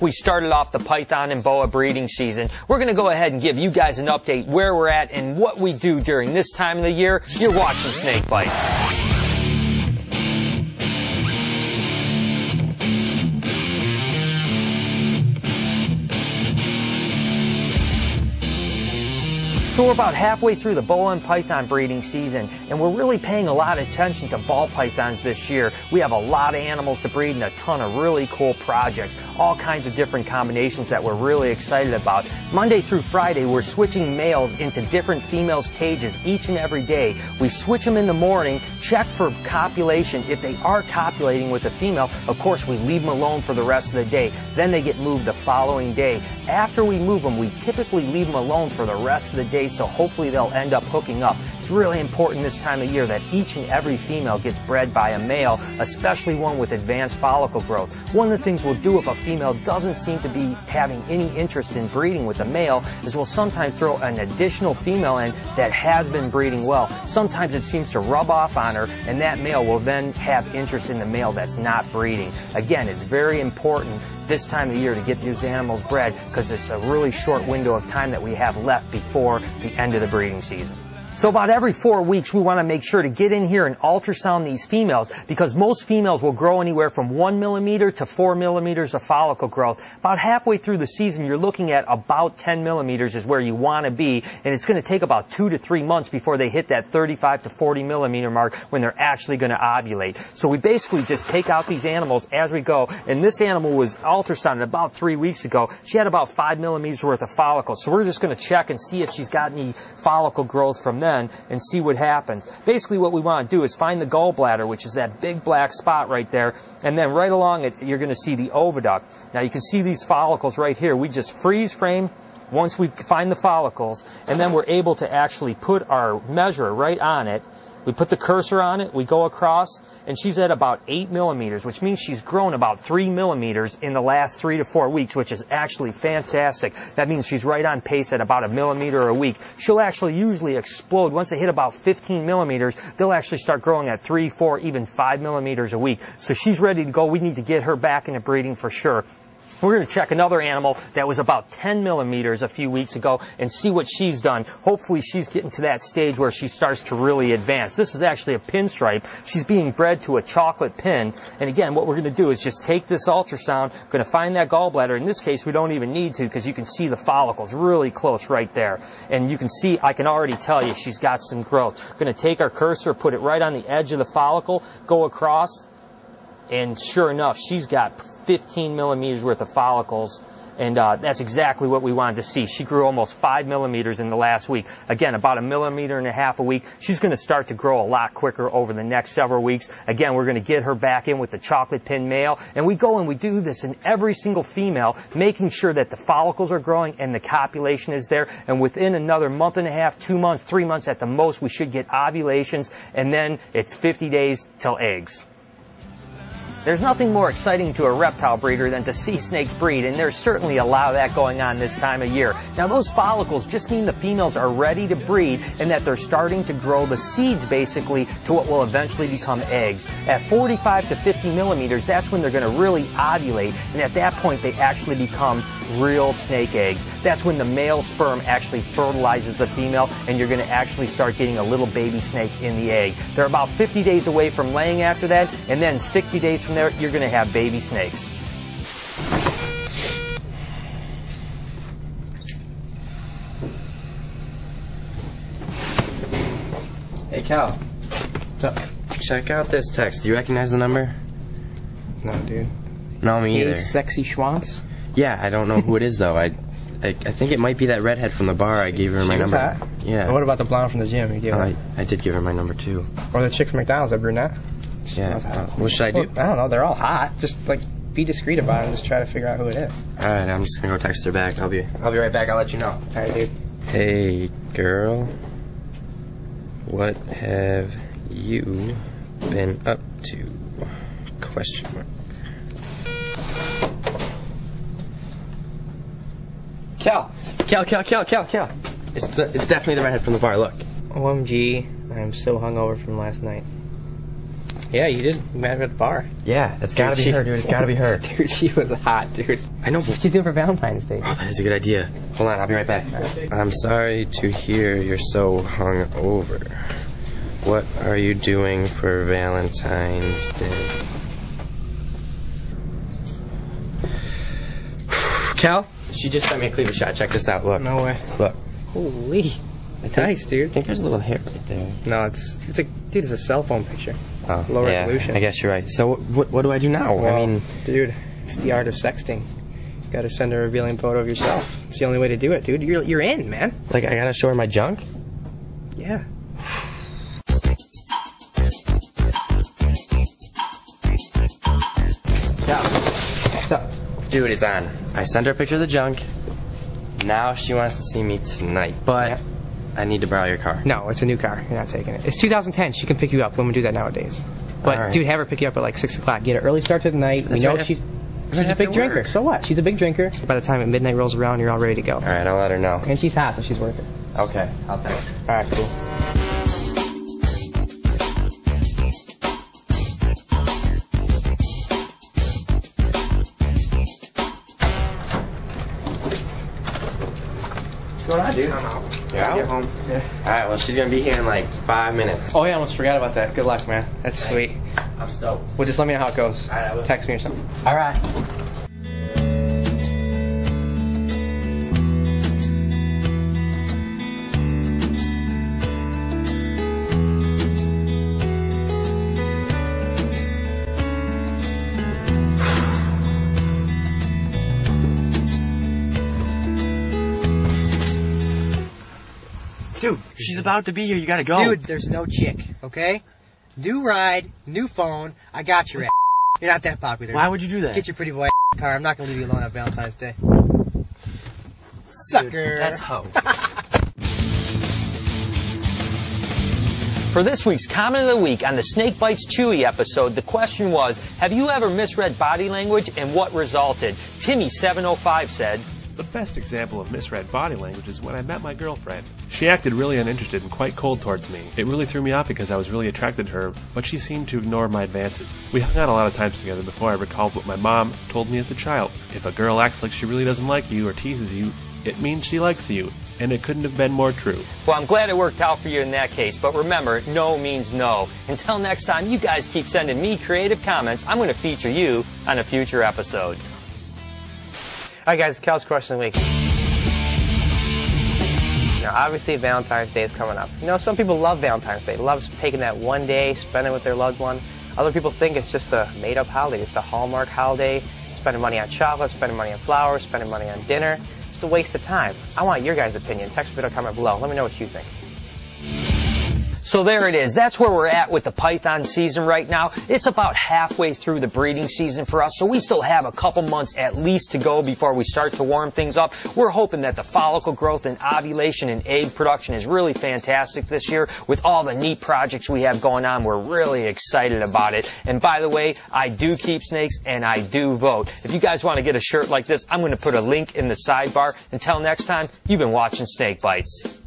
We started off the python and boa breeding season. We're going to go ahead and give you guys an update where we're at and what we do during this time of the year. You're watching Snake Bytes. So we're about halfway through the boa and python breeding season, and we're really paying a lot of attention to ball pythons this year. We have a lot of animals to breed and a ton of really cool projects, all kinds of different combinations that we're really excited about. Monday through Friday, we're switching males into different females' cages each and every day. We switch them in the morning, check for copulation. If they are copulating with a female, of course, we leave them alone for the rest of the day. Then they get moved the following day. After we move them, we typically leave them alone for the rest of the day, so hopefully they'll end up hooking up. It's really important this time of year that each and every female gets bred by a male, especially one with advanced follicle growth. One of the things we'll do if a female doesn't seem to be having any interest in breeding with a male is we'll sometimes throw an additional female in that has been breeding well. Sometimes it seems to rub off on her, and that male will then have interest in the male that's not breeding. Again, it's very important this time of the year to get these animals bred because it's a really short window of time that we have left before the end of the breeding season. So about every 4 weeks, we want to make sure to get in here and ultrasound these females because most females will grow anywhere from 1 millimeter to 4 millimeters of follicle growth. About halfway through the season, you're looking at about 10 millimeters is where you want to be, and it's going to take about 2 to 3 months before they hit that 35 to 40 millimeter mark when they're actually going to ovulate. So we basically just take out these animals as we go, and this animal was ultrasounded about 3 weeks ago. She had about 5 millimeters worth of follicles, so we're just going to check and see if she's got any follicle growth from then and see what happens. Basically what we want to do is find the gallbladder, which is that big black spot right there, and then right along it you're going to see the oviduct. Now you can see these follicles right here. We just freeze frame once we find the follicles, and then we're able to actually put our measure right on it. We put the cursor on it, we go across, and she's at about 8 millimeters, which means she's grown about 3 millimeters in the last 3 to 4 weeks, which is actually fantastic. That means she's right on pace at about 1 millimeter a week. She'll actually usually explode. Once they hit about 15 millimeters, they'll actually start growing at 3, 4, even 5 millimeters a week. So she's ready to go. We need to get her back into breeding for sure. We're going to check another animal that was about 10 millimeters a few weeks ago and see what she's done. Hopefully she's getting to that stage where she starts to really advance. This is actually a pinstripe. She's being bred to a chocolate pin. And again, what we're going to do is just take this ultrasound, going to find that gallbladder. In this case, we don't even need to because you can see the follicles really close right there. And you can see, I can already tell you she's got some growth. We're going to take our cursor, put it right on the edge of the follicle, go across, and sure enough, she's got 15 millimeters worth of follicles, and that's exactly what we wanted to see. She grew almost 5 millimeters in the last week. Again, about 1.5 millimeters a week. She's going to start to grow a lot quicker over the next several weeks. Again, we're going to get her back in with the chocolate pin male, and we go and we do this in every single female, making sure that the follicles are growing and the copulation is there, and within another month and a half, 2 months, 3 months at the most, we should get ovulations, and then it's 50 days till eggs. There's nothing more exciting to a reptile breeder than to see snakes breed, and there's certainly a lot of that going on this time of year. Now, those follicles just mean the females are ready to breed and that they're starting to grow the seeds, basically, to what will eventually become eggs. At 45 to 50 millimeters, that's when they're going to really ovulate, and at that point, they actually become real snake eggs. That's when the male sperm actually fertilizes the female, and you're going to actually start getting a little baby snake in the egg. They're about 50 days away from laying after that, and then 60 days from there, you're going to have baby snakes. Hey, Cal. Check out this text. Do you recognize the number? No, dude. No, me either. Hey, sexy schwanz? Yeah, I don't know who it is, though. I think it might be that redhead from the bar. I gave her my number. Hot? Yeah. And what about the blonde from the gym? You gave her? I did give her my number, too. Or the chick from McDonald's, that brunette? Yeah. What should I do? Well, I don't know. They're all hot. Just, like, be discreet about it and just try to figure out who it is. All right, I'm just going to go text her back. I'll be right back. I'll let you know. All right, dude. Hey, girl. What have you been up to? Question mark. Cal. It's definitely the redhead from the bar. Look. OMG, I'm so hungover from last night. Yeah, you did. You met her at the bar. Yeah, it's gotta be her, dude. It's gotta be her. Dude, she was hot, dude. I know. What she's doing for Valentine's Day. Oh, that is a good idea. Hold on, I'll be right back. I'm sorry to hear you're so hungover. What are you doing for Valentine's Day? Cal, she just sent me a cleaver shot. Check this out. Look. No way. Look. Holy. Nice, dude. I think there's a little hair right there. No, it's a dude. It's a cell phone picture. Oh, Low yeah, resolution. I guess you're right. So what do I do now? Well, I mean, dude, it's the art of sexting. You gotta send a revealing photo of yourself. It's the only way to do it, dude. You're in, man. like I gotta show her my junk? Yeah. Yeah. So, dude, it's on. I sent her a picture of the junk. Now she wants to see me tonight, but Yeah. I need to borrow your car. No, it's a new car. You're not taking it. It's 2010. She can pick you up. Women do that nowadays. But, All right. dude, have her pick you up at like 6 o'clock. Get an early start to the night. That's we know right. she's Right a big after drinker. work. So what? She's a big drinker. By the time midnight rolls around, you're all ready to go. All right, I'll let her know. And she's hot, so she's worth it. Okay, I'll text her. All right, cool. What's going on, dude? I'm out. You're out? Get home. Yeah. All right, well, she's gonna be here in like 5 minutes. Oh, yeah, I almost forgot about that. Good luck, man. That's sweet. I'm stoked. Well, just let me know how it goes. All right, I will. Text me or something. All right. Dude, she's about to be here. You gotta go. Dude, there's no chick, okay? New ride, new phone. I got your ass. You're not that popular. Why would you do that? Get your pretty boy car. I'm not gonna leave you alone on Valentine's Day. Sucker. That's hoe. For this week's Comment of the Week on the Snake Bites Chewy episode, the question was, have you ever misread body language and what resulted? Timmy705 said, The best example of misread body language is when I met my girlfriend. She acted really uninterested and quite cold towards me. It really threw me off because I was really attracted to her, but she seemed to ignore my advances. We hung out a lot of times together before I recalled what my mom told me as a child. If a girl acts like she really doesn't like you or teases you, it means she likes you. And it couldn't have been more true. well, I'm glad it worked out for you in that case, but remember, no means no. Until next time, you guys keep sending me creative comments. I'm going to feature you on a future episode. All right, guys, Cal's question of the week. Now, obviously, Valentine's Day is coming up. You know, some people love Valentine's Day. Love taking that one day, spending with their loved one. Other people think it's just a made-up holiday, just a Hallmark holiday, spending money on chocolate, spending money on flowers, spending money on dinner. Just a waste of time. I want your guys' opinion. Text me or comment below. Let me know what you think. So there it is. That's where we're at with the python season right now. It's about halfway through the breeding season for us, so we still have a couple months at least to go before we start to warm things up. We're hoping that the follicle growth and ovulation and egg production is really fantastic this year. With all the neat projects we have going on, we're really excited about it. And by the way, I do keep snakes and I do vote. If you guys want to get a shirt like this, I'm going to put a link in the sidebar. Until next time, you've been watching Snake Bites.